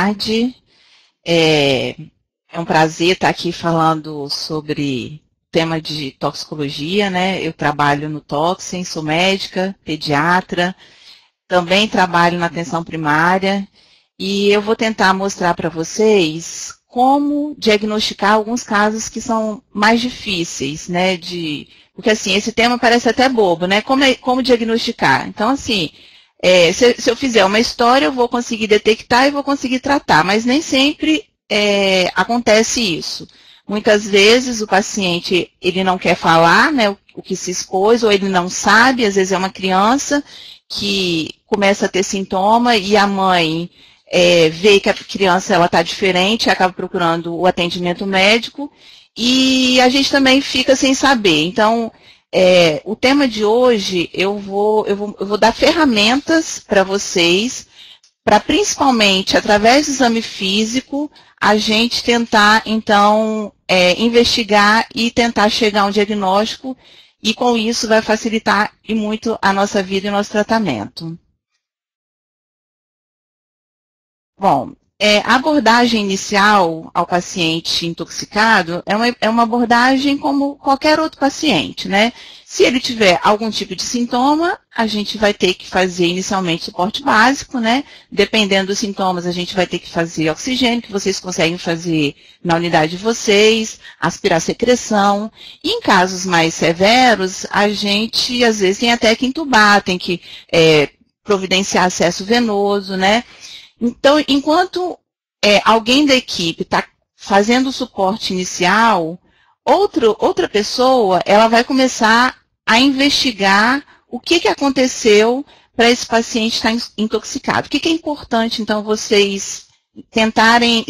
tarde. É um prazer estar aqui falando sobre o tema de toxicologia, né? Eu trabalho no Toxem, sou médica, pediatra, também trabalho na atenção primária e eu vou tentar mostrar para vocês como diagnosticar alguns casos que são mais difíceis, né? Porque assim, esse tema parece até bobo, né? Como diagnosticar? Então, assim, se eu fizer uma história, eu vou conseguir detectar e vou conseguir tratar, mas nem sempre acontece isso. Muitas vezes o paciente ele não quer falar, né, o que se expôs, ou ele não sabe, às vezes é uma criança que começa a ter sintoma e a mãe vê que a criança está diferente, acaba procurando o atendimento médico e a gente também fica sem saber. Então, o tema de hoje, eu vou dar ferramentas para vocês, para principalmente, através do exame físico, a gente tentar, então, investigar e tentar chegar a um diagnóstico, e com isso vai facilitar e muito a nossa vida e o nosso tratamento. Bom, a abordagem inicial ao paciente intoxicado é uma abordagem como qualquer outro paciente, né? Se ele tiver algum tipo de sintoma, a gente vai ter que fazer inicialmente suporte básico, né? Dependendo dos sintomas, a gente vai ter que fazer oxigênio, que vocês conseguem fazer na unidade de vocês, aspirar secreção. E em casos mais severos, a gente, às vezes, tem até que entubar, tem que providenciar acesso venoso, né? Então, enquanto alguém da equipe está fazendo o suporte inicial, outra pessoa ela vai começar a investigar o que aconteceu para esse paciente estar intoxicado. O que é importante, então, vocês tentarem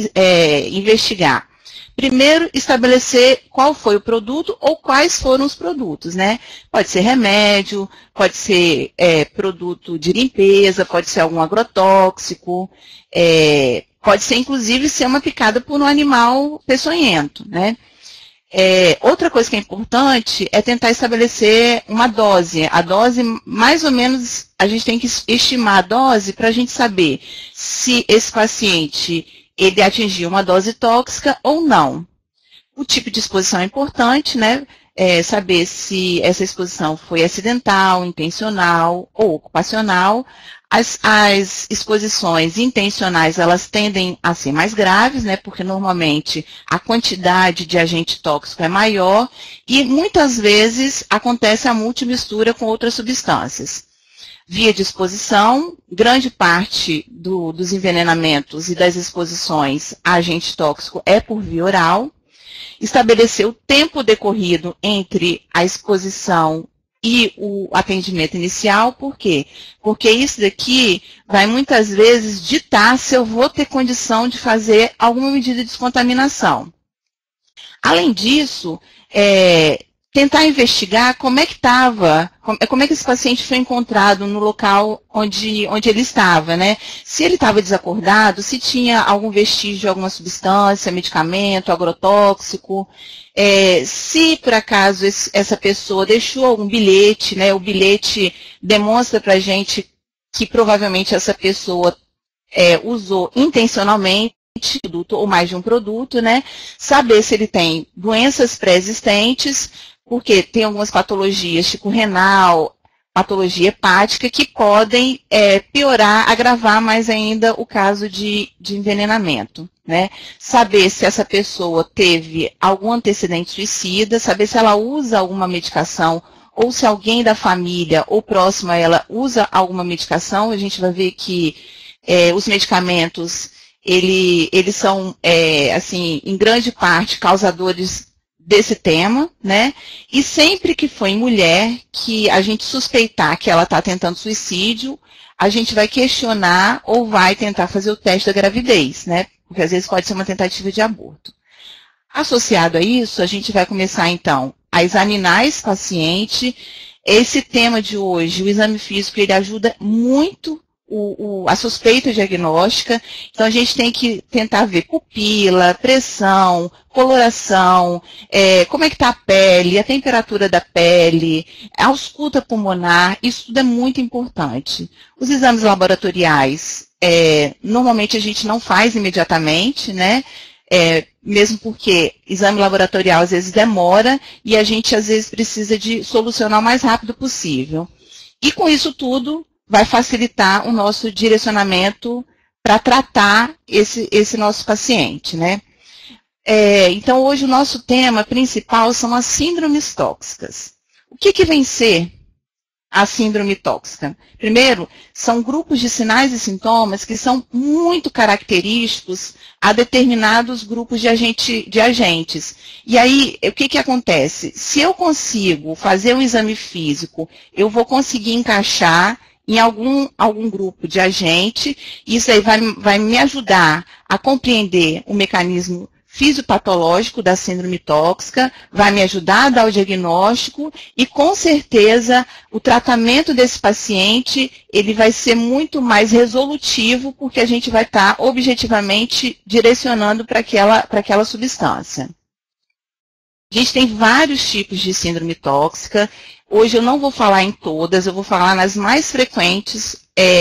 investigar? Primeiro, estabelecer qual foi o produto ou quais foram os produtos, né? Pode ser remédio, pode ser produto de limpeza, pode ser algum agrotóxico, pode ser, inclusive, ser uma picada por um animal peçonhento, né? Outra coisa que é importante é tentar estabelecer uma dose. A dose, mais ou menos, a gente tem que estimar a dose para a gente saber se esse paciente ele atingiu uma dose tóxica ou não. O tipo de exposição é importante, né? Saber se essa exposição foi acidental, intencional ou ocupacional. As exposições intencionais, elas tendem a ser mais graves, né? Porque normalmente a quantidade de agente tóxico é maior e muitas vezes acontece a multimistura com outras substâncias. Via de exposição, grande parte dos envenenamentos e das exposições a agente tóxico é por via oral. Estabelecer o tempo decorrido entre a exposição e o atendimento inicial, por quê? Porque isso daqui vai muitas vezes ditar se eu vou ter condição de fazer alguma medida de descontaminação. Além disso, tentar investigar como é que estava, como é que esse paciente foi encontrado no local onde ele estava, né? Se ele estava desacordado, se tinha algum vestígio de alguma substância, medicamento, agrotóxico, se por acaso essa pessoa deixou algum bilhete, né? O bilhete demonstra para a gente que provavelmente essa pessoa usou intencionalmente produto ou mais de um produto, né? Saber se ele tem doenças pré-existentes, porque tem algumas patologias, tipo renal, patologia hepática, que podem piorar, agravar mais ainda o caso de envenenamento, né? Saber se essa pessoa teve algum antecedente suicida, saber se ela usa alguma medicação, ou se alguém da família ou próximo a ela usa alguma medicação. A gente vai ver que os medicamentos, eles são, assim, em grande parte, causadores desse tema, né? E sempre que for em mulher que a gente suspeitar que ela está tentando suicídio, a gente vai questionar ou vai tentar fazer o teste da gravidez, né? Porque às vezes pode ser uma tentativa de aborto. Associado a isso, a gente vai começar, então, a examinar esse paciente. Esse tema de hoje, o exame físico, ele ajuda muito a suspeita diagnóstica. Então, a gente tem que tentar ver pupila, pressão, coloração, como é que está a pele, a temperatura da pele, a ausculta pulmonar. Isso tudo é muito importante. Os exames laboratoriais, normalmente a gente não faz imediatamente, né? Mesmo porque exame laboratorial às vezes demora e a gente às vezes precisa de solucionar o mais rápido possível. E com isso tudo vai facilitar o nosso direcionamento para tratar esse nosso paciente, né? Então hoje o nosso tema principal são as síndromes tóxicas. O que vem ser a síndrome tóxica? Primeiro, são grupos de sinais e sintomas que são muito característicos a determinados grupos de agentes. E aí, o que acontece? Se eu consigo fazer um exame físico, eu vou conseguir encaixar em algum grupo de agente, e isso aí vai me ajudar a compreender o mecanismo fisiopatológico da síndrome tóxica, vai me ajudar a dar o diagnóstico e, com certeza, o tratamento desse paciente ele vai ser muito mais resolutivo, porque a gente vai estar objetivamente direcionando para aquela substância. A gente tem vários tipos de síndrome tóxica. Hoje eu não vou falar em todas, eu vou falar nas mais frequentes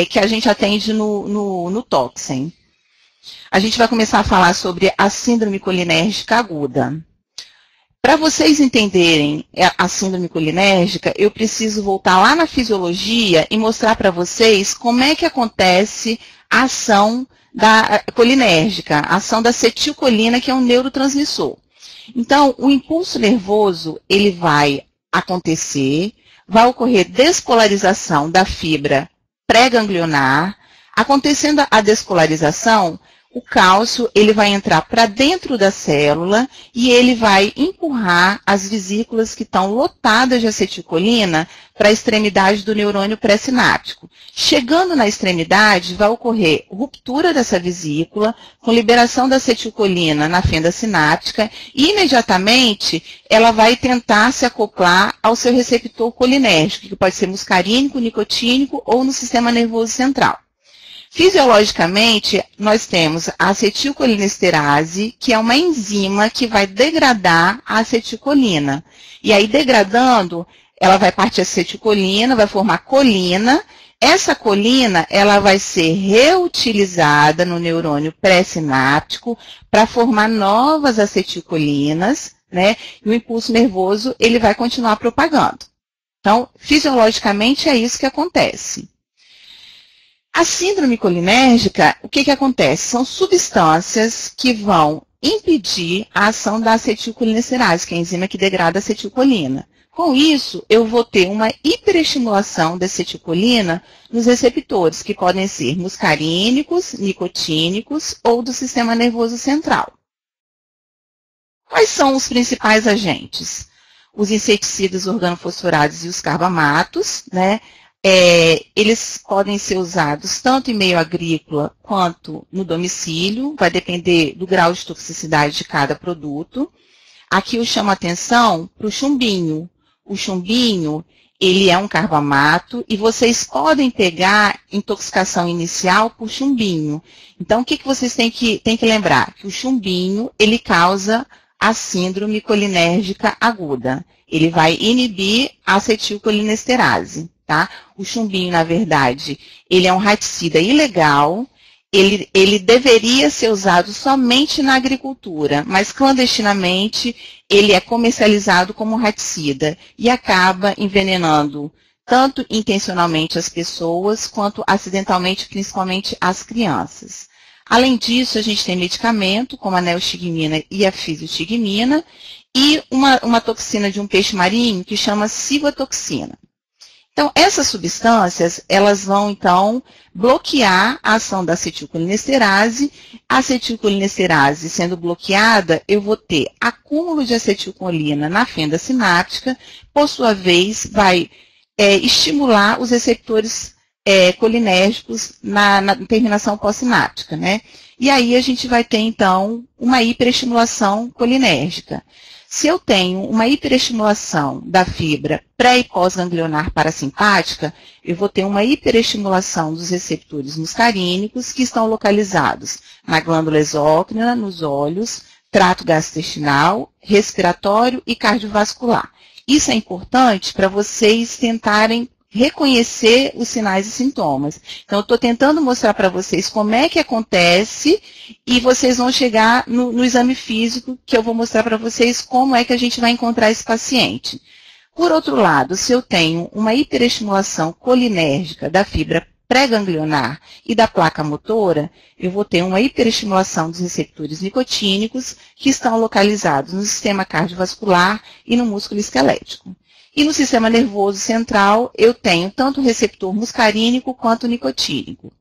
que a gente atende no Toxem. A gente vai começar a falar sobre a síndrome colinérgica aguda. Para vocês entenderem a síndrome colinérgica, eu preciso voltar lá na fisiologia e mostrar para vocês como é que acontece a ação da colinérgica, a ação da acetilcolina, que é um neurotransmissor. Então, o impulso nervoso, ele vai acontecer, vai ocorrer despolarização da fibra pré-ganglionar. Acontecendo a despolarização, o cálcio ele vai entrar para dentro da célula e ele vai empurrar as vesículas que estão lotadas de acetilcolina para a extremidade do neurônio pré-sináptico. Chegando na extremidade, vai ocorrer ruptura dessa vesícula, com liberação da acetilcolina na fenda sináptica, e imediatamente ela vai tentar se acoplar ao seu receptor colinérgico, que pode ser muscarínico, nicotínico ou no sistema nervoso central. Fisiologicamente, nós temos a acetilcolinesterase, que é uma enzima que vai degradar a acetilcolina. E aí, degradando, ela vai partir a acetilcolina, vai formar colina. Essa colina, ela vai ser reutilizada no neurônio pré-sináptico para formar novas acetilcolinas, né? E o impulso nervoso, ele vai continuar propagando. Então, fisiologicamente, é isso que acontece. A síndrome colinérgica, o que acontece? São substâncias que vão impedir a ação da acetilcolinesterase, que é a enzima que degrada a acetilcolina. Com isso, eu vou ter uma hiperestimulação da acetilcolina nos receptores, que podem ser muscarínicos, nicotínicos ou do sistema nervoso central. Quais são os principais agentes? Os inseticidas organofosforados e os carbamatos, né? Eles podem ser usados tanto em meio agrícola quanto no domicílio, vai depender do grau de toxicidade de cada produto. Aqui eu chamo a atenção para o chumbinho. O chumbinho, ele é um carbamato e vocês podem pegar intoxicação inicial por chumbinho. Então, o que vocês têm que lembrar? Que o chumbinho, ele causa a síndrome colinérgica aguda. Ele vai inibir a acetilcolinesterase. Tá? O chumbinho, na verdade, ele é um raticida ilegal, ele deveria ser usado somente na agricultura, mas clandestinamente ele é comercializado como raticida e acaba envenenando tanto intencionalmente as pessoas, quanto acidentalmente, principalmente as crianças. Além disso, a gente tem medicamento, como a neostigmina e a fisiostigmina, e uma toxina de um peixe marinho que chama civotoxina. Então, essas substâncias, elas vão, então, bloquear a ação da acetilcolinesterase. A acetilcolinesterase sendo bloqueada, eu vou ter acúmulo de acetilcolina na fenda sináptica, por sua vez, vai estimular os receptores colinérgicos na terminação pós-sináptica, né? E aí a gente vai ter, então, uma hiperestimulação colinérgica. Se eu tenho uma hiperestimulação da fibra pré- e pós-ganglionar parasimpática, eu vou ter uma hiperestimulação dos receptores muscarínicos que estão localizados na glândula exócrina, nos olhos, trato gastrointestinal, respiratório e cardiovascular. Isso é importante para vocês tentarem reconhecer os sinais e sintomas. Então, eu estou tentando mostrar para vocês como é que acontece e vocês vão chegar no exame físico, que eu vou mostrar para vocês como é que a gente vai encontrar esse paciente. Por outro lado, se eu tenho uma hiperestimulação colinérgica da fibra pré-ganglionar e da placa motora, eu vou ter uma hiperestimulação dos receptores nicotínicos que estão localizados no sistema cardiovascular e no músculo esquelético. E no sistema nervoso central, eu tenho tanto o receptor muscarínico quanto nicotínico.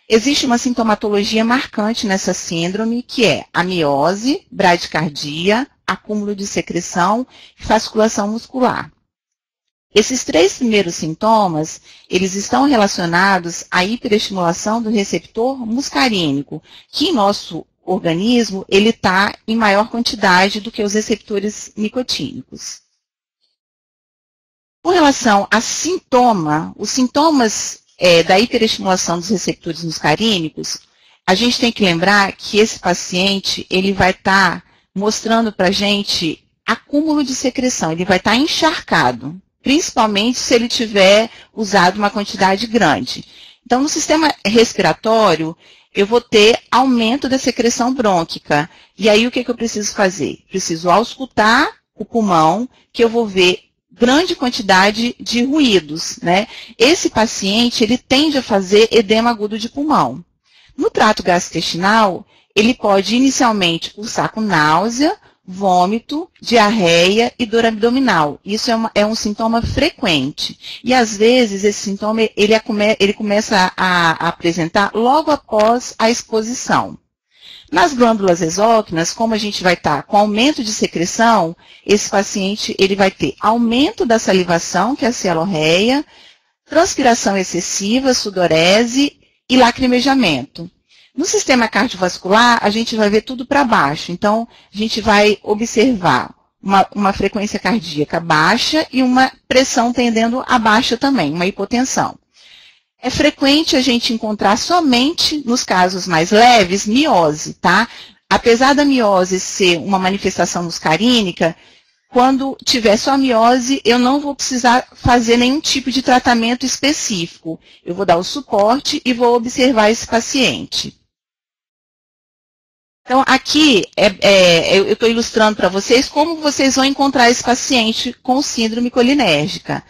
Existe uma sintomatologia marcante nessa síndrome, que é a miose, bradicardia, acúmulo de secreção e fasciculação muscular. Esses 3 primeiros sintomas, eles estão relacionados à hiperestimulação do receptor muscarínico, que em nosso organismo, ele está em maior quantidade do que os receptores nicotínicos. Com relação a os sintomas da hiperestimulação dos receptores muscarínicos, a gente tem que lembrar que esse paciente, ele vai estar mostrando para a gente acúmulo de secreção, ele vai estar encharcado, principalmente se ele tiver usado uma quantidade grande. Então, no sistema respiratório, eu vou ter aumento da secreção brônquica. E aí, o que eu preciso fazer? Preciso auscultar o pulmão, que eu vou ver grande quantidade de ruídos, né? Esse paciente, ele tende a fazer edema agudo de pulmão. No trato gastrointestinal, ele pode inicialmente cursar com náusea, vômito, diarreia e dor abdominal. Isso é um sintoma frequente. E, às vezes, esse sintoma ele começa a apresentar logo após a exposição. Nas glândulas exócrinas, como a gente vai estar com aumento de secreção, esse paciente ele vai ter aumento da salivação, que é a cialorreia, transpiração excessiva, sudorese e lacrimejamento. No sistema cardiovascular, a gente vai ver tudo para baixo. Então, a gente vai observar uma frequência cardíaca baixa e uma pressão tendendo a baixa também, uma hipotensão. É frequente a gente encontrar somente, nos casos mais leves, miose, tá? Apesar da miose ser uma manifestação muscarínica, quando tiver só miose, eu não vou precisar fazer nenhum tipo de tratamento específico. Eu vou dar o suporte e vou observar esse paciente. Então, aqui, eu estou ilustrando para vocês como vocês vão encontrar esse paciente com síndrome colinérgica.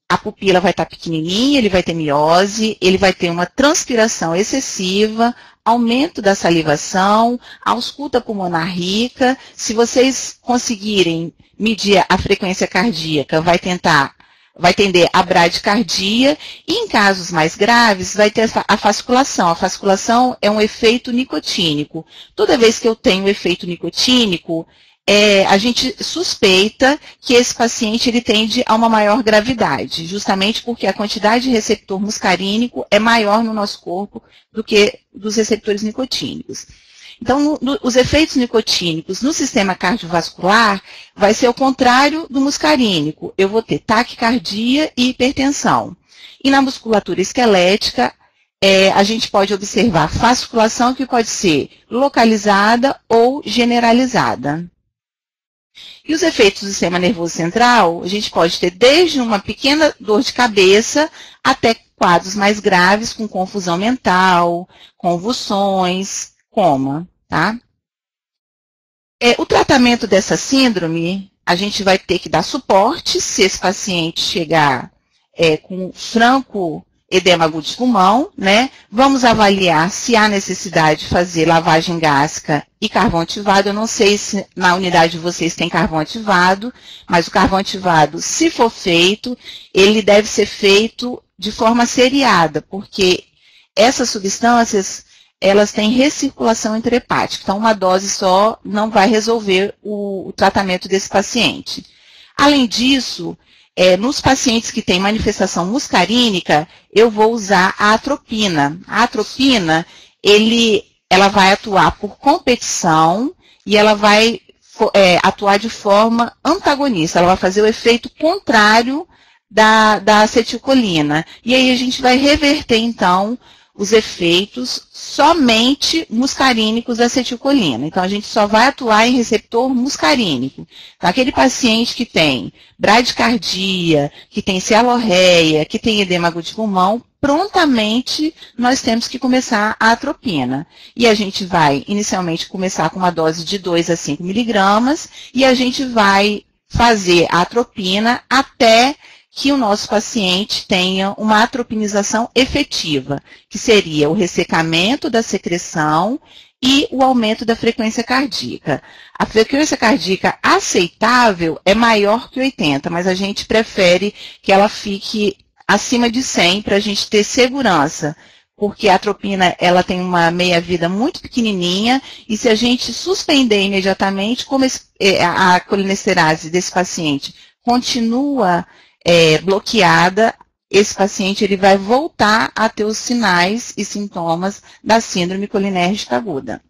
A pupila vai estar pequenininha, ele vai ter miose, ele vai ter uma transpiração excessiva, aumento da salivação, ausculta pulmonar rica. Se vocês conseguirem medir a frequência cardíaca, vai tender a bradicardia, e em casos mais graves, vai ter a fasciculação. A fasciculação é um efeito nicotínico. Toda vez que eu tenho efeito nicotínico, a gente suspeita que esse paciente ele tende a uma maior gravidade, justamente porque a quantidade de receptor muscarínico é maior no nosso corpo do que dos receptores nicotínicos. Então, os efeitos nicotínicos no sistema cardiovascular vai ser o contrário do muscarínico. Eu vou ter taquicardia e hipertensão. E na musculatura esquelética, a gente pode observar fasciculação que pode ser localizada ou generalizada. E os efeitos do sistema nervoso central, a gente pode ter desde uma pequena dor de cabeça até quadros mais graves com confusão mental, convulsões, coma, tá? O tratamento dessa síndrome, a gente vai ter que dar suporte se esse paciente chegar com franco edema agudo de pulmão, né? Vamos avaliar se há necessidade de fazer lavagem gástrica e carvão ativado. Eu não sei se na unidade de vocês tem carvão ativado, mas o carvão ativado, se for feito, ele deve ser feito de forma seriada, porque essas substâncias, elas têm recirculação intrahepática. Então, uma dose só não vai resolver o tratamento desse paciente. Além disso, nos pacientes que têm manifestação muscarínica, eu vou usar a atropina. A atropina, ela vai atuar por competição e ela vai atuar de forma antagonista. Ela vai fazer o efeito contrário da acetilcolina. E aí a gente vai reverter, então, os efeitos somente muscarínicos da acetilcolina. Então, a gente só vai atuar em receptor muscarínico. Então, aquele paciente que tem bradicardia, que tem cialorreia, que tem edema agudo de pulmão, prontamente nós temos que começar a atropina. E a gente vai, inicialmente, começar com uma dose de 2 a 5 miligramas, e a gente vai fazer a atropina até que o nosso paciente tenha uma atropinização efetiva, que seria o ressecamento da secreção e o aumento da frequência cardíaca. A frequência cardíaca aceitável é maior que 80, mas a gente prefere que ela fique acima de 100 para a gente ter segurança, porque a atropina ela tem uma meia-vida muito pequenininha e se a gente suspender imediatamente, como a colinesterase desse paciente continua bloqueada, esse paciente ele vai voltar a ter os sinais e sintomas da síndrome colinérgica aguda.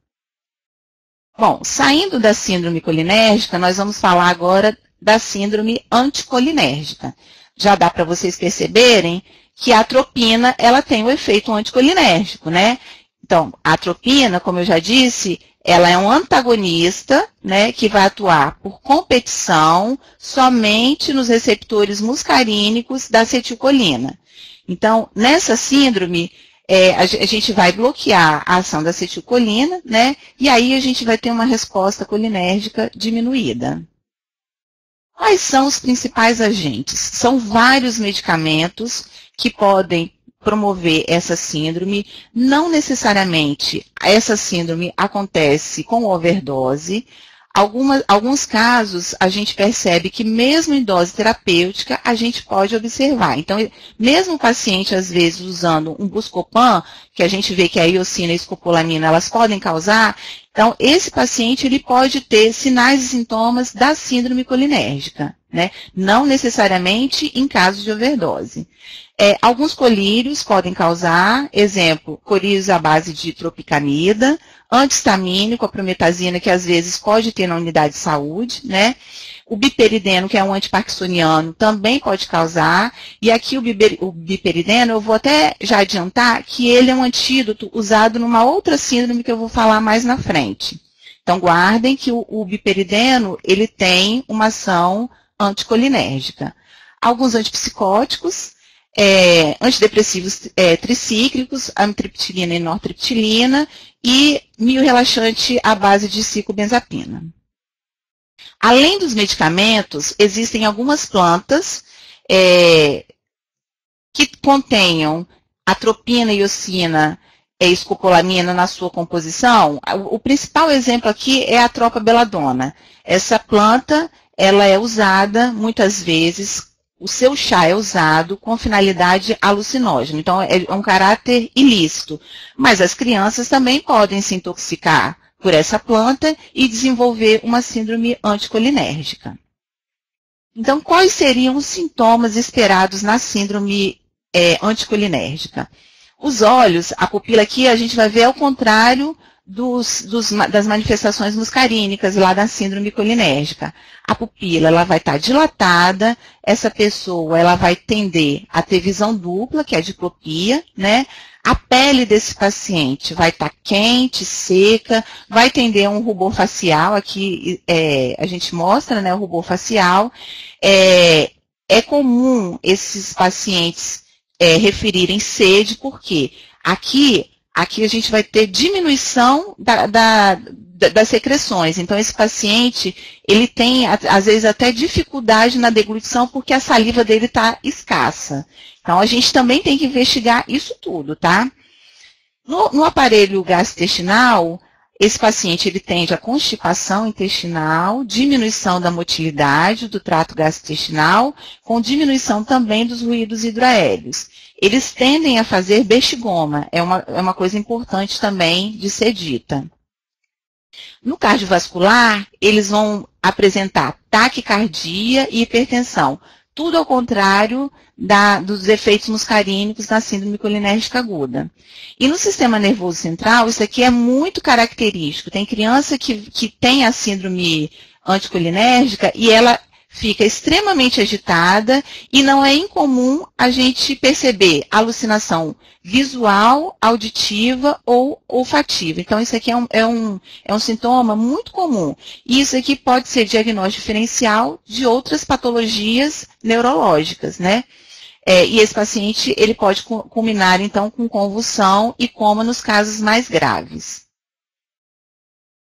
Bom, saindo da síndrome colinérgica, nós vamos falar agora da síndrome anticolinérgica. Já dá para vocês perceberem que a atropina ela tem o efeito anticolinérgico, né? Então, a atropina, como eu já disse, ela é um antagonista, né, que vai atuar por competição somente nos receptores muscarínicos da acetilcolina. Então, nessa síndrome, a gente vai bloquear a ação da acetilcolina, né, e aí a gente vai ter uma resposta colinérgica diminuída. Quais são os principais agentes? São vários medicamentos que podem promover essa síndrome. Não necessariamente essa síndrome acontece com overdose. Alguns casos a gente percebe que mesmo em dose terapêutica a gente pode observar. Então, mesmo o paciente às vezes usando um Buscopan, que a gente vê que a iosina e a escopolamina elas podem causar, então esse paciente ele pode ter sinais e sintomas da síndrome colinérgica, né? Não necessariamente em casos de overdose. Alguns colírios podem causar, exemplo, colírios à base de tropicanida, antihistamínico, a prometazina, que às vezes pode ter na unidade de saúde, né? O biperideno, que é um antiparkinsoniano, também pode causar. E aqui o biperideno, eu vou até já adiantar que ele é um antídoto usado numa outra síndrome que eu vou falar mais na frente. Então, guardem que o biperideno, ele tem uma ação anticolinérgica. Alguns antipsicóticos, antidepressivos tricíclicos, amitriptilina e nortriptilina e miorrelaxante à base de ciclobenzapina. Além dos medicamentos, existem algumas plantas que contenham atropina, iosina e escopolamina na sua composição. O principal exemplo aqui é a tropa-beladona. Essa planta ela é usada muitas vezes. O seu chá é usado com finalidade alucinógena, então é um caráter ilícito. Mas as crianças também podem se intoxicar por essa planta e desenvolver uma síndrome anticolinérgica. Então, quais seriam os sintomas esperados na síndrome anticolinérgica? Os olhos, a pupila aqui, a gente vai ver ao contrário das manifestações muscarínicas lá da síndrome colinérgica. A pupila ela vai estar dilatada, essa pessoa ela vai tender a ter visão dupla, que é a diplopia, né? A pele desse paciente vai estar quente, seca, vai tender a um rubor facial, aqui a gente mostra, né, o rubor facial. É comum esses pacientes referirem sede, porque aqui a gente vai ter diminuição das secreções. Então, esse paciente, ele tem, às vezes, até dificuldade na deglutição porque a saliva dele está escassa. Então, a gente também tem que investigar isso tudo, tá? No aparelho gastrointestinal, esse paciente, ele tende a constipação intestinal, diminuição da motilidade do trato gastrointestinal, com diminuição também dos ruídos hidroaéreos. Eles tendem a fazer bexigoma, é uma coisa importante também de ser dita. No cardiovascular, eles vão apresentar taquicardia e hipertensão, tudo ao contrário dos efeitos muscarínicos na síndrome colinérgica aguda. E no sistema nervoso central, isso aqui é muito característico. Tem criança que tem a síndrome anticolinérgica e ela fica extremamente agitada e não é incomum a gente perceber alucinação visual, auditiva ou olfativa. Então, isso aqui é um sintoma muito comum. E isso aqui pode ser diagnóstico diferencial de outras patologias neurológicas, né? E esse paciente, ele pode culminar, então, com convulsão e coma nos casos mais graves.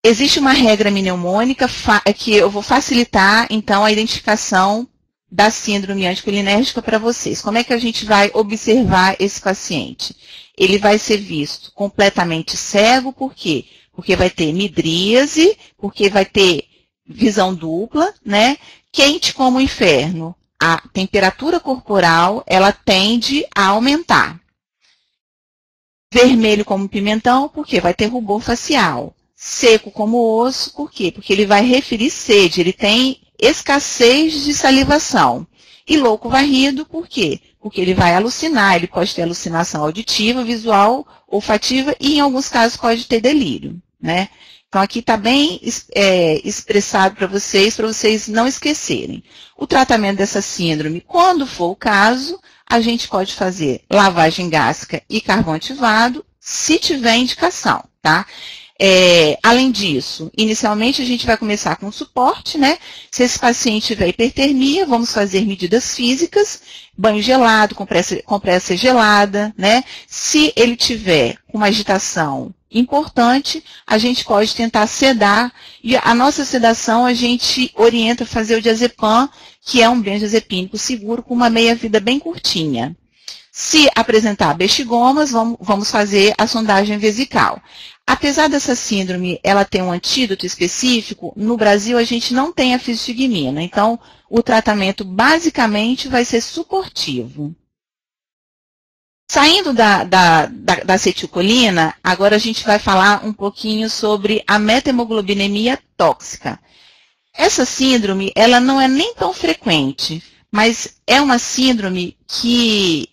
Existe uma regra mnemônica que eu vou facilitar, então, a identificação da síndrome anticolinérgica para vocês. Como é que a gente vai observar esse paciente? Ele vai ser visto completamente cego, por quê? Porque vai ter midríase, porque vai ter visão dupla, né? Quente como o inferno. A temperatura corporal, ela tende a aumentar. Vermelho como pimentão, porque vai ter rubor facial. Seco como osso, por quê? Porque ele vai referir sede, ele tem escassez de salivação. E louco varrido, por quê? Porque ele vai alucinar, ele pode ter alucinação auditiva, visual, olfativa e em alguns casos pode ter delírio, né? Então aqui está bem expressado para vocês não esquecerem. O tratamento dessa síndrome, quando for o caso, a gente pode fazer lavagem gástrica e carvão ativado, se tiver indicação, tá? Além disso, inicialmente a gente vai começar com suporte, né? Se esse paciente tiver hipertermia, vamos fazer medidas físicas, banho gelado, compressa gelada, né? Se ele tiver uma agitação importante, a gente pode tentar sedar, e a nossa sedação a gente orienta a fazer o diazepam, que é um benzodiazepínico seguro com uma meia-vida bem curtinha. Se apresentar bexigomas, vamos fazer a sondagem vesical. Apesar dessa síndrome, ela ter um antídoto específico, no Brasil a gente não tem a fistigmina. Então, o tratamento basicamente vai ser suportivo. Saindo da acetilcolina, agora a gente vai falar um pouquinho sobre a metahemoglobinemia tóxica. Essa síndrome, ela não é nem tão frequente, mas é uma síndrome que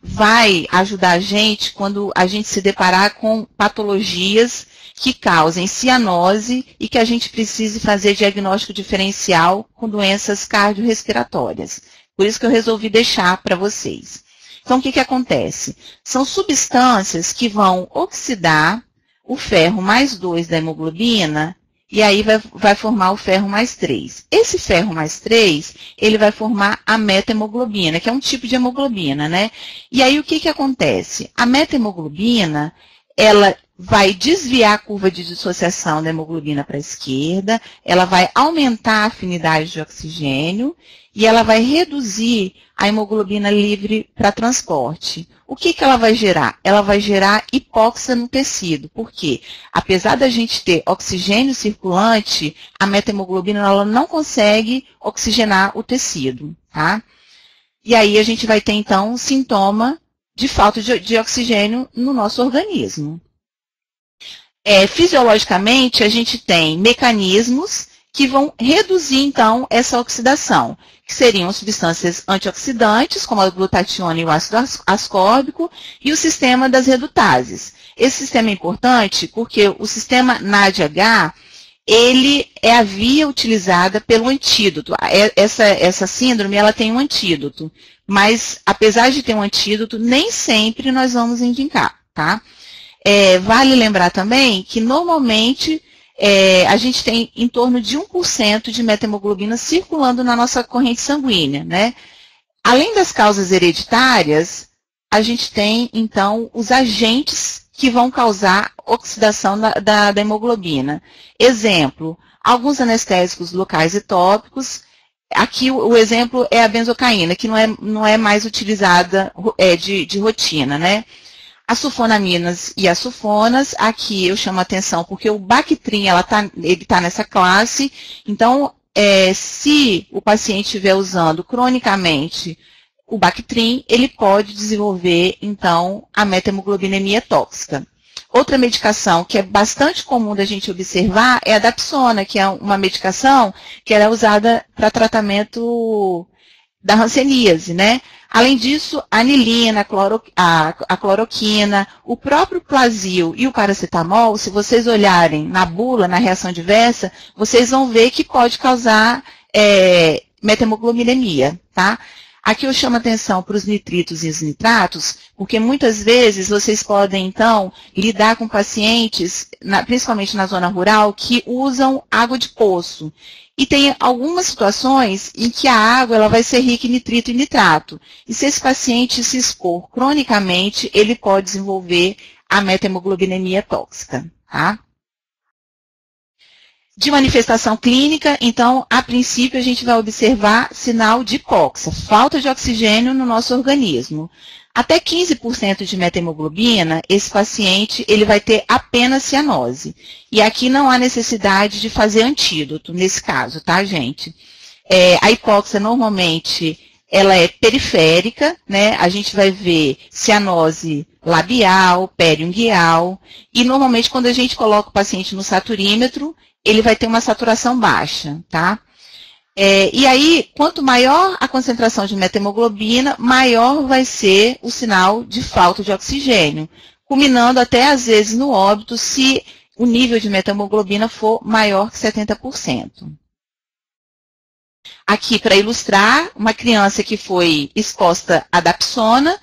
vai ajudar a gente quando a gente se deparar com patologias que causem cianose e que a gente precise fazer diagnóstico diferencial com doenças cardiorrespiratórias. Por isso que eu resolvi deixar para vocês. Então, o que acontece? São substâncias que vão oxidar o ferro mais 2 da hemoglobina e aí vai formar o ferro mais 3. Esse ferro mais 3, ele vai formar a metahemoglobina, que é um tipo de hemoglobina, né? E aí o que acontece? A metahemoglobina, ela vai desviar a curva de dissociação da hemoglobina para a esquerda, ela vai aumentar a afinidade de oxigênio e ela vai reduzir a hemoglobina livre para transporte. O que ela vai gerar? Ela vai gerar hipóxia no tecido. Por quê? Apesar da gente ter oxigênio circulante, a metahemoglobina ela não consegue oxigenar o tecido, tá? E aí a gente vai ter, então, um sintoma de falta de oxigênio no nosso organismo. Fisiologicamente, a gente tem mecanismos que vão reduzir, então, essa oxidação, que seriam substâncias antioxidantes, como a glutationa e o ácido ascórbico, e o sistema das redutases. Esse sistema é importante porque o sistema NADH, ele é a via utilizada pelo antídoto. Essa síndrome, ela tem um antídoto, mas, apesar de ter um antídoto, nem sempre nós vamos indicar, tá? Vale lembrar também que, normalmente, a gente tem em torno de 1% de metahemoglobina circulando na nossa corrente sanguínea, né? Além das causas hereditárias, a gente tem, então, os agentes que vão causar oxidação da hemoglobina. Exemplo, alguns anestésicos locais e tópicos. Aqui o exemplo é a benzocaína, que não é mais utilizada de rotina, né? As sulfonaminas e as sulfonas, aqui eu chamo a atenção porque o Bactrim, ele tá nessa classe. Então, se o paciente estiver usando cronicamente o Bactrim, ele pode desenvolver, então, a metahemoglobinemia tóxica. Outra medicação que é bastante comum da gente observar é a dapsona, que é uma medicação que era usada para tratamento da hanseníase, né? Além disso, a anilina, a cloroquina, o próprio Plasil e o paracetamol, se vocês olharem na bula, na reação adversa, vocês vão ver que pode causar methemoglobinemia, tá? Aqui eu chamo atenção para os nitritos e os nitratos, porque muitas vezes vocês podem, então, lidar com pacientes, principalmente na zona rural, que usam água de poço. E tem algumas situações em que a água ela vai ser rica em nitrito e nitrato. E se esse paciente se expor cronicamente, ele pode desenvolver a methemoglobinemia tóxica, tá? De manifestação clínica, então, a princípio, a gente vai observar sinal de hipóxia, falta de oxigênio no nosso organismo. Até 15% de methemoglobina, esse paciente ele vai ter apenas cianose. E aqui não há necessidade de fazer antídoto nesse caso, tá, gente? A hipóxia, normalmente, ela é periférica, né? A gente vai ver cianose labial, periungueal, e normalmente quando a gente coloca o paciente no saturímetro, ele vai ter uma saturação baixa, tá? E aí, quanto maior a concentração de methemoglobina, maior vai ser o sinal de falta de oxigênio, culminando até, às vezes, no óbito, se o nível de methemoglobina for maior que 70%. Aqui, para ilustrar, uma criança que foi exposta à dapsona,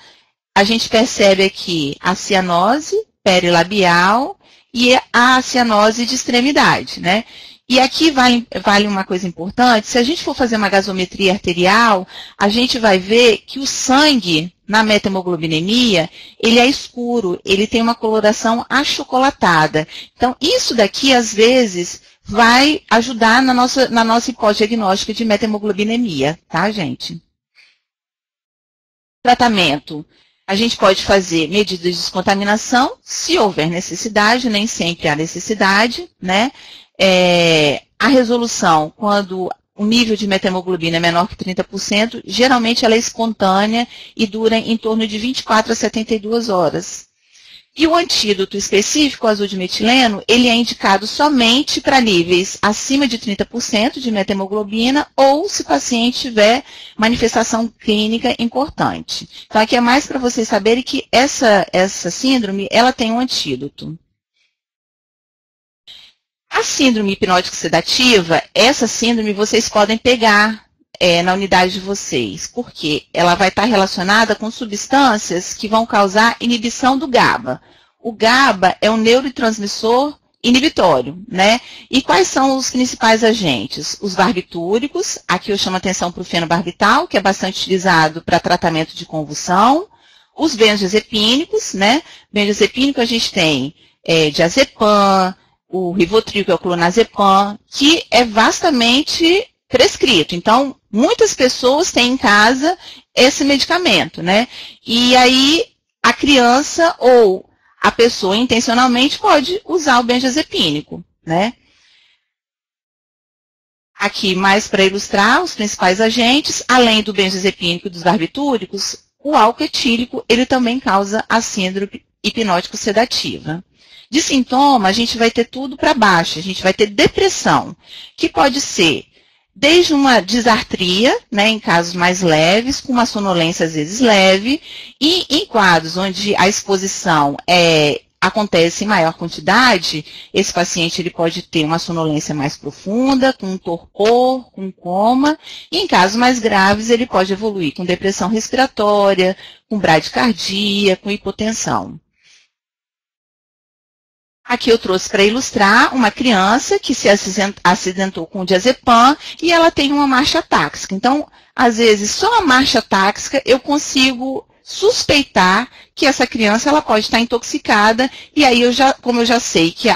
a gente percebe aqui a cianose perilabial e a cianose de extremidade, né? E aqui vale uma coisa importante, se a gente for fazer uma gasometria arterial, a gente vai ver que o sangue na methemoglobinemia, ele é escuro, ele tem uma coloração achocolatada. Então, isso daqui, às vezes, vai ajudar na nossa hipótese diagnóstica de methemoglobinemia, tá, gente? Tratamento. A gente pode fazer medidas de descontaminação, se houver necessidade, nem sempre há necessidade, né? A resolução, quando o nível de methemoglobina é menor que 30%, geralmente ela é espontânea e dura em torno de 24 a 72 horas. E o antídoto específico, o azul de metileno, ele é indicado somente para níveis acima de 30% de methemoglobina ou se o paciente tiver manifestação clínica importante. Então, aqui é mais para vocês saberem que essa síndrome, ela tem um antídoto. A síndrome hipnótica sedativa, essa síndrome vocês podem pegar na unidade de vocês, porque ela vai estar relacionada com substâncias que vão causar inibição do GABA. O GABA é um neurotransmissor inibitório, né? E quais são os principais agentes? Os barbitúricos, aqui eu chamo a atenção para o fenobarbital, que é bastante utilizado para tratamento de convulsão. Os benzodiazepínicos, né? Benzodiazepínico a gente tem diazepam, o Rivotril, que é o clonazepam, que é vastamente prescrito. Então, muitas pessoas têm em casa esse medicamento, né? E aí, a criança ou a pessoa intencionalmente pode usar o benzodiazepínico, né? Aqui, mais para ilustrar os principais agentes, além do benzodiazepínico e dos barbitúricos, o álcool etílico, ele também causa a síndrome hipnótico sedativa. De sintoma, a gente vai ter tudo para baixo, a gente vai ter depressão, que pode ser desde uma disartria, né, em casos mais leves, com uma sonolência às vezes leve, e em quadros onde a exposição acontece em maior quantidade, esse paciente ele pode ter uma sonolência mais profunda, com um torpor, com coma, e em casos mais graves ele pode evoluir com depressão respiratória, com bradicardia, com hipotensão. Aqui eu trouxe para ilustrar uma criança que se acidentou com diazepam e ela tem uma marcha táxica. Então, às vezes, só a marcha táxica eu consigo suspeitar que essa criança ela pode estar intoxicada e aí, como eu já sei que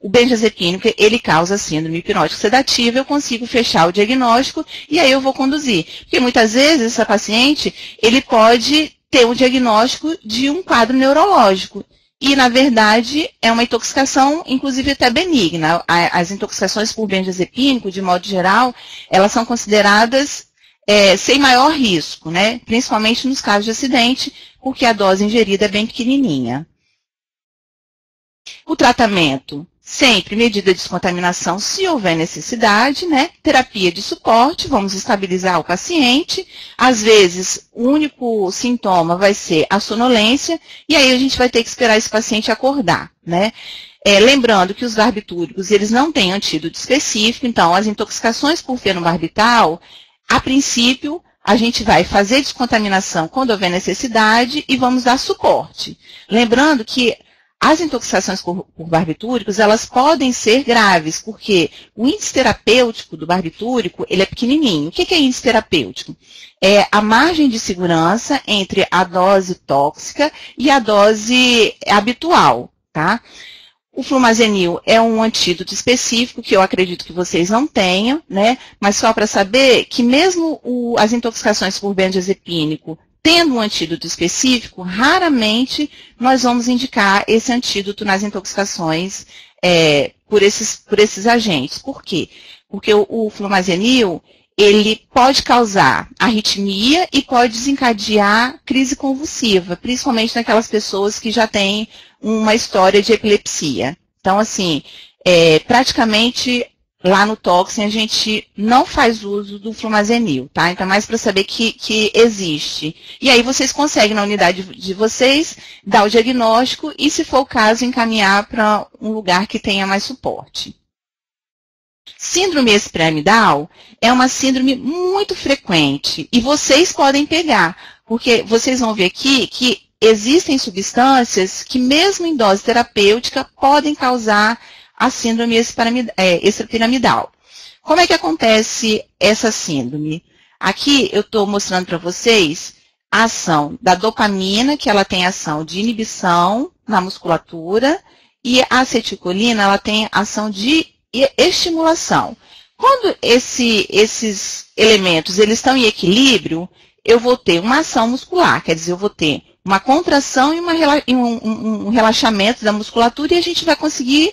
o benzodiazepínico ele causa síndrome hipnótica sedativa, eu consigo fechar o diagnóstico e aí eu vou conduzir. Porque muitas vezes essa paciente ele pode ter um diagnóstico de um quadro neurológico. E, na verdade, é uma intoxicação, inclusive, até benigna. As intoxicações por benzodiazepínico, de modo geral, elas são consideradas sem maior risco, né? Principalmente nos casos de acidente, porque a dose ingerida é bem pequenininha. O tratamento, sempre medida de descontaminação, se houver necessidade, né? Terapia de suporte, vamos estabilizar o paciente. Às vezes, o único sintoma vai ser a sonolência, e aí a gente vai ter que esperar esse paciente acordar, né? Lembrando que os barbitúricos, eles não têm antídoto específico, então as intoxicações por fenobarbital, a princípio, a gente vai fazer descontaminação quando houver necessidade e vamos dar suporte. Lembrando que as intoxicações por barbitúricos, elas podem ser graves, porque o índice terapêutico do barbitúrico, ele é pequenininho. O que é índice terapêutico? É a margem de segurança entre a dose tóxica e a dose habitual, tá? O flumazenil é um antídoto específico que eu acredito que vocês não tenham, né? Mas só para saber que mesmo as intoxicações por benzodiazepínico tendo um antídoto específico, raramente nós vamos indicar esse antídoto nas intoxicações por esses agentes. Por quê? Porque o flumazenil, ele pode causar arritmia e pode desencadear crise convulsiva, principalmente naquelas pessoas que já têm uma história de epilepsia. Então, assim, praticamente lá no Toxin a gente não faz uso do flumazenil, tá? Então, mais para saber que existe. E aí vocês conseguem, na unidade de vocês, dar o diagnóstico e, se for o caso, encaminhar para um lugar que tenha mais suporte. Síndrome expiramidal é uma síndrome muito frequente e vocês podem pegar, porque vocês vão ver aqui que existem substâncias que, mesmo em dose terapêutica, podem causar a síndrome extrapiramidal. Como é que acontece essa síndrome? Aqui eu estou mostrando para vocês a ação da dopamina, que ela tem ação de inibição na musculatura, e a acetilcolina, ela tem ação de estimulação. Quando esses elementos eles estão em equilíbrio, eu vou ter uma ação muscular, quer dizer, eu vou ter uma contração e um relaxamento da musculatura e a gente vai conseguir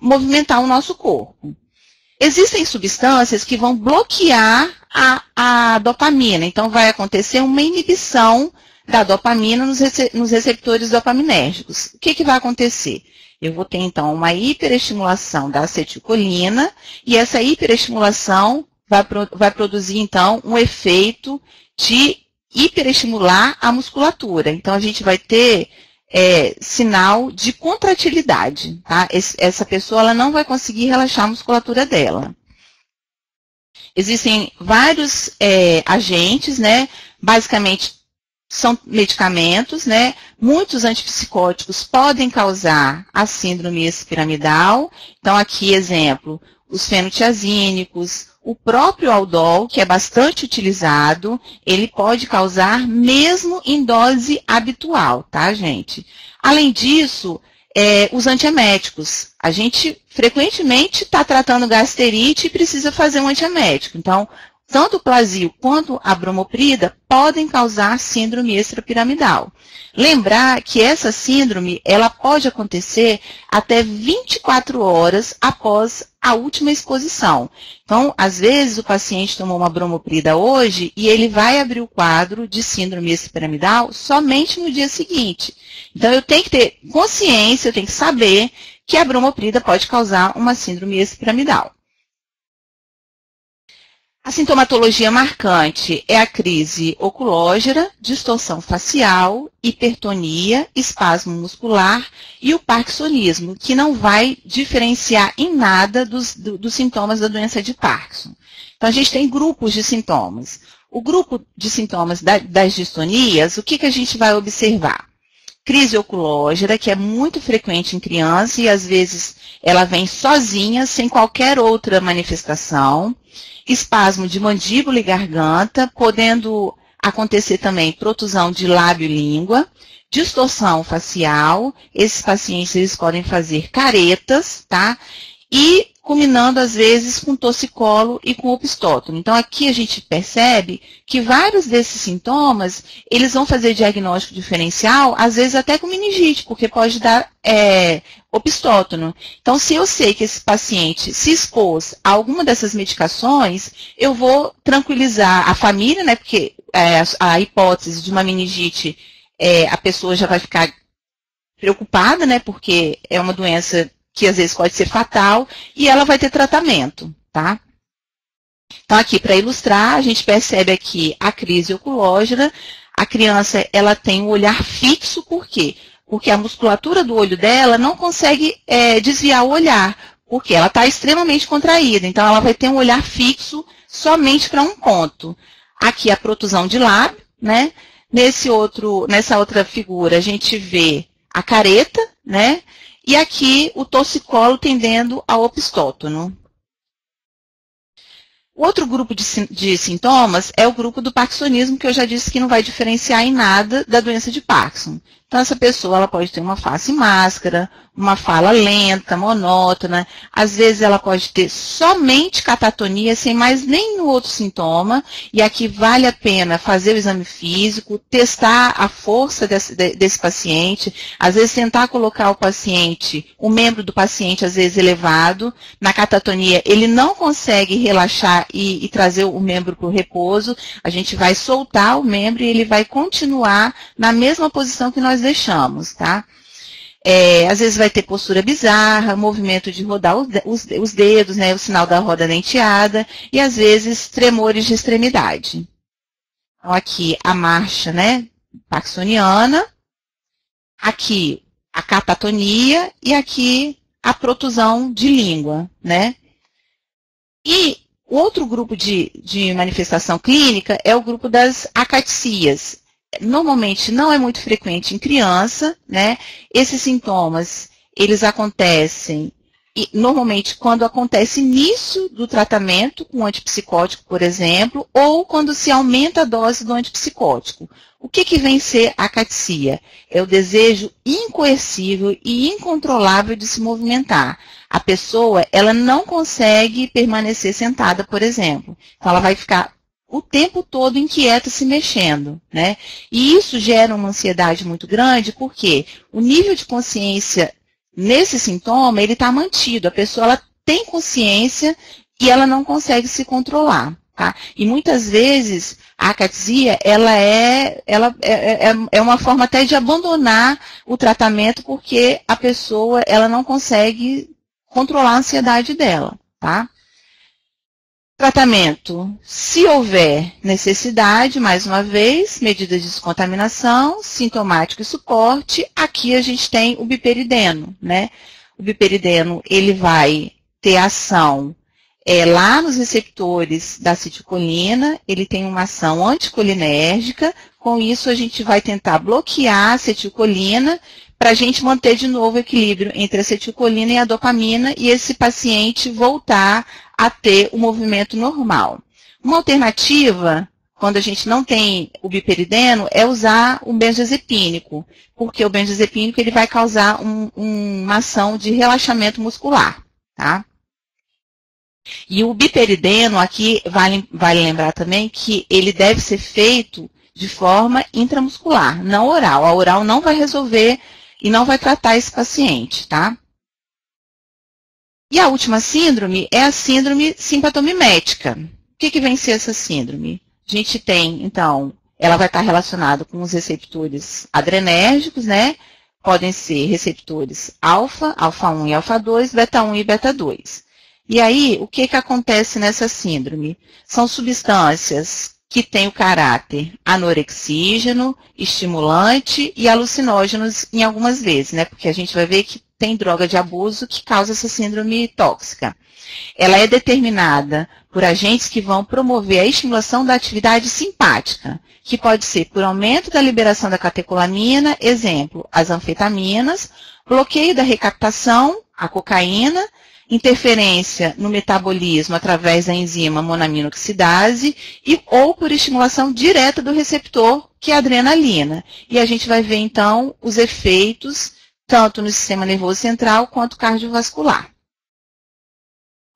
movimentar o nosso corpo. Existem substâncias que vão bloquear a dopamina, então vai acontecer uma inibição da dopamina nos receptores dopaminérgicos. O que vai acontecer? Eu vou ter, então, uma hiperestimulação da acetilcolina e essa hiperestimulação vai produzir, então, um efeito de hiperestimular a musculatura. Então, a gente vai ter sinal de contratilidade, tá? Essa pessoa ela não vai conseguir relaxar a musculatura dela. Existem vários agentes, né? Basicamente, são medicamentos, né? Muitos antipsicóticos podem causar a síndrome expiramidal. Então, aqui, exemplo, os fenotiazínicos, o próprio Aldol, que é bastante utilizado, ele pode causar mesmo em dose habitual, tá, gente? Além disso, os antieméticos. A gente frequentemente está tratando gastrite e precisa fazer um antiemético. Então, tanto o Plasil quanto a bromoprida podem causar síndrome extrapiramidal. Lembrar que essa síndrome, ela pode acontecer até 24 horas após a última exposição. Então, às vezes, o paciente tomou uma bromoprida hoje e ele vai abrir o quadro de síndrome extrapiramidal somente no dia seguinte. Então, eu tenho que ter consciência, eu tenho que saber que a bromoprida pode causar uma síndrome extrapiramidal. A sintomatologia marcante é a crise oculógera, distorção facial, hipertonia, espasmo muscular e o parkinsonismo, que não vai diferenciar em nada dos sintomas da doença de Parkinson. Então, a gente tem grupos de sintomas. O grupo de sintomas das distonias, o que a gente vai observar? Crise oculógera, que é muito frequente em criança e às vezes ela vem sozinha, sem qualquer outra manifestação. Espasmo de mandíbula e garganta, podendo acontecer também protusão de lábio e língua, distorção facial, esses pacientes eles podem fazer caretas, tá? E culminando às vezes com torcicolo e com opistótono. Então aqui a gente percebe que vários desses sintomas, eles vão fazer diagnóstico diferencial, às vezes até com meningite, porque pode dar opistótono. Então, se eu sei que esse paciente se expôs a alguma dessas medicações, eu vou tranquilizar a família, né? Porque a hipótese de uma meningite, a pessoa já vai ficar preocupada, né? Porque é uma doença que às vezes pode ser fatal e ela vai ter tratamento, tá? Então, aqui, para ilustrar, a gente percebe aqui a crise oculógera. A criança, ela tem um olhar fixo, por quê? porque a musculatura do olho dela não consegue desviar o olhar, porque ela está extremamente contraída, então ela vai ter um olhar fixo somente para um ponto. Aqui a protusão de lábio, né? Nessa outra figura a gente vê a careta, né? E aqui o torcicolo tendendo ao opistótono. O outro grupo de sintomas é o grupo do parkinsonismo, que eu já disse que não vai diferenciar em nada da doença de Parkinson. Então, essa pessoa ela pode ter uma face máscara, uma fala lenta, monótona. Às vezes, ela pode ter somente catatonia, sem mais nenhum outro sintoma. E aqui vale a pena fazer o exame físico, testar a força desse paciente. Às vezes, tentar colocar o membro do paciente, às vezes, elevado. Na catatonia, ele não consegue relaxar e trazer o membro para o repouso. A gente vai soltar o membro e ele vai continuar na mesma posição que nós deixamos, tá? Às vezes vai ter postura bizarra, movimento de rodar os dedos, né, o sinal da roda denteada, e às vezes tremores de extremidade. Então, aqui a marcha, né, parkinsoniana, aqui a catatonia e aqui a protusão de língua, né? E o outro grupo de manifestação clínica é o grupo das acaticias. Normalmente não é muito frequente em criança, né? Esses sintomas, eles acontecem, normalmente quando acontece início do tratamento com antipsicótico, por exemplo, ou quando se aumenta a dose do antipsicótico. O que vem ser a acatisia? É o desejo incoercível e incontrolável de se movimentar. A pessoa, ela não consegue permanecer sentada, por exemplo. Então, ela vai ficar o tempo todo inquieta se mexendo, né? E isso gera uma ansiedade muito grande, porque o nível de consciência nesse sintoma, ele está mantido. A pessoa, ela tem consciência e ela não consegue se controlar, tá? E muitas vezes, a acatisia, ela é uma forma até de abandonar o tratamento, porque a pessoa, ela não consegue controlar a ansiedade dela, tá? Tratamento, se houver necessidade, mais uma vez, medidas de descontaminação, sintomático e suporte. Aqui a gente tem o biperideno, né? O biperideno, ele vai ter ação lá nos receptores da acetilcolina, ele tem uma ação anticolinérgica. Com isso, a gente vai tentar bloquear a acetilcolina para a gente manter de novo o equilíbrio entre a acetilcolina e a dopamina e esse paciente voltar a ter o movimento normal. Uma alternativa, quando a gente não tem o biperideno, é usar o benzodiazepínico, porque o benzodiazepínico ele vai causar uma ação de relaxamento muscular, tá? E o biperideno, aqui vale lembrar também que ele deve ser feito de forma intramuscular, não oral. A oral não vai resolver e não vai tratar esse paciente, tá? E a última síndrome é a síndrome simpatomimética. O que vem ser essa síndrome? A gente tem, então, ela vai estar relacionada com os receptores adrenérgicos, né? Podem ser receptores alfa, alfa 1 e alfa 2, beta 1 e beta 2. E aí, o que acontece nessa síndrome? São substâncias que têm o caráter anorexígeno, estimulante e alucinógenos em algumas vezes, né? Porque a gente vai ver que tem droga de abuso que causa essa síndrome tóxica. Ela é determinada por agentes que vão promover a estimulação da atividade simpática, que pode ser por aumento da liberação da catecolamina, exemplo, as anfetaminas, bloqueio da recaptação, a cocaína, interferência no metabolismo através da enzima monaminoxidase ou por estimulação direta do receptor, que é a adrenalina. E a gente vai ver, então, os efeitos tanto no sistema nervoso central quanto cardiovascular.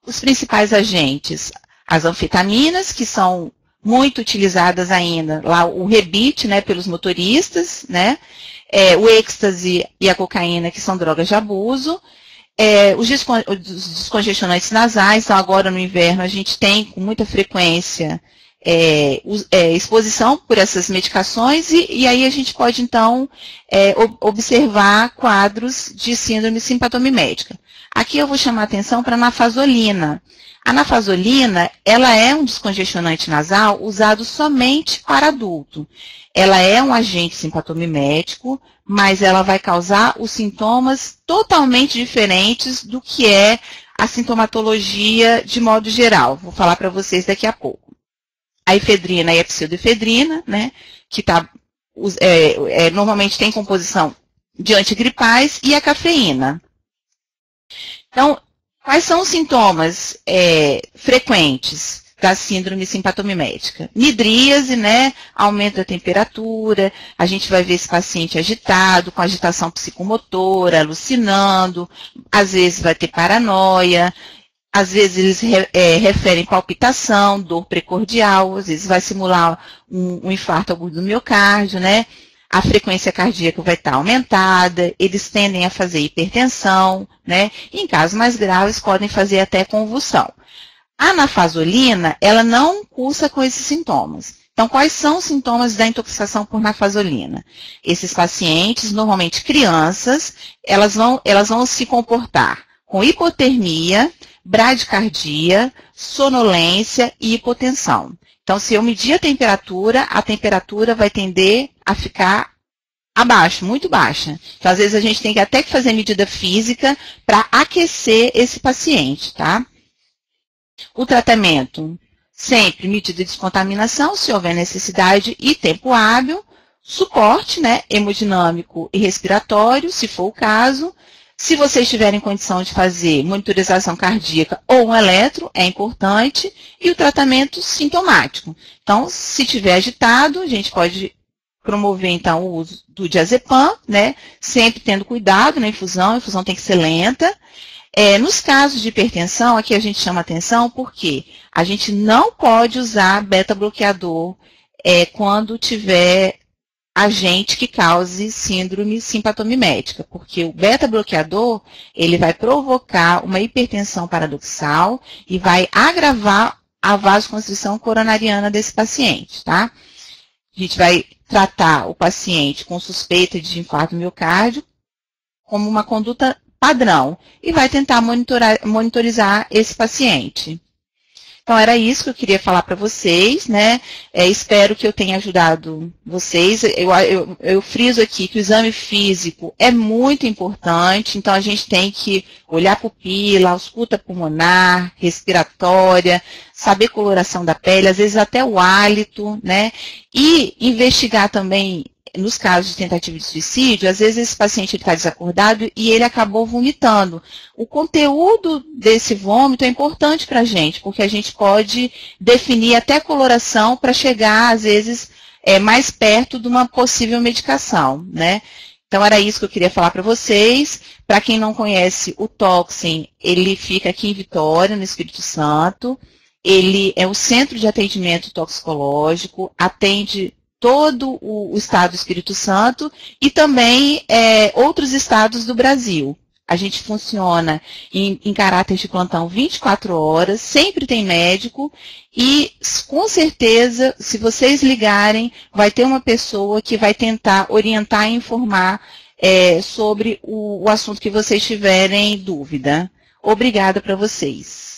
Os principais agentes, as anfetaminas, que são muito utilizadas ainda, lá o rebite, né, pelos motoristas, né, o êxtase e a cocaína, que são drogas de abuso, os descongestionantes nasais. Então, agora no inverno a gente tem com muita frequência exposição por essas medicações e aí a gente pode, então, observar quadros de síndrome simpatomimética. Aqui eu vou chamar a atenção para a nafasolina. A nafasolina, ela é um descongestionante nasal usado somente para adulto. Ela é um agente simpatomimético, mas ela vai causar os sintomas totalmente diferentes do que é a sintomatologia de modo geral. Vou falar para vocês daqui a pouco. A efedrina e a pseudoefedrina, né, que normalmente tem composição de antigripais, e a cafeína. Então, quais são os sintomas frequentes da síndrome simpatomimética? Midríase, né? Aumento da temperatura, a gente vai ver esse paciente agitado, com agitação psicomotora, alucinando, às vezes vai ter paranoia, às vezes eles referem palpitação, dor precordial, às vezes vai simular um infarto agudo do miocárdio, né? A frequência cardíaca vai estar aumentada, eles tendem a fazer hipertensão, né? E em casos mais graves podem fazer até convulsão. A nafasolina, ela não cursa com esses sintomas. Então, quais são os sintomas da intoxicação por nafasolina? Esses pacientes, normalmente crianças, elas vão se comportar com hipotermia, bradicardia, sonolência e hipotensão. Então, se eu medir a temperatura vai tender a ficar abaixo, muito baixa. Então, às vezes, a gente tem até que fazer medida física para aquecer esse paciente, tá? O tratamento, sempre medida de descontaminação, se houver necessidade, e tempo hábil, suporte, né, hemodinâmico e respiratório, se for o caso. Se vocês tiverem condição de fazer monitorização cardíaca ou um eletro, é importante, e o tratamento sintomático. Então, se tiver agitado, a gente pode promover, então, o uso do diazepam, né, sempre tendo cuidado na infusão, a infusão tem que ser lenta. Nos casos de hipertensão, aqui a gente chama atenção porque a gente não pode usar beta-bloqueador quando tiver agente que cause síndrome simpatomimética, porque o beta-bloqueador, ele vai provocar uma hipertensão paradoxal e vai agravar a vasoconstrição coronariana desse paciente, tá? A gente vai tratar o paciente com suspeita de infarto do miocárdio como uma conduta padrão e vai tentar monitorizar esse paciente. Então, era isso que eu queria falar para vocês, né? Espero que eu tenha ajudado vocês. Eu friso aqui que o exame físico é muito importante, então a gente tem que olhar a pupila, ausculta pulmonar, respiratória, saber coloração da pele, às vezes até o hálito, né? E investigar também, nos casos de tentativa de suicídio, às vezes esse paciente está desacordado e ele acabou vomitando. O conteúdo desse vômito é importante para a gente, porque a gente pode definir até a coloração para chegar, às vezes, mais perto de uma possível medicação, né? Então, era isso que eu queria falar para vocês. Para quem não conhece, o Toxin, ele fica aqui em Vitória, no Espírito Santo. Ele é o centro de atendimento toxicológico, atende todo o estado do Espírito Santo e também outros estados do Brasil. A gente funciona em caráter de plantão 24 horas, sempre tem médico e, com certeza, se vocês ligarem, vai ter uma pessoa que vai tentar orientar e informar sobre o assunto que vocês tiverem dúvida. Obrigada para vocês.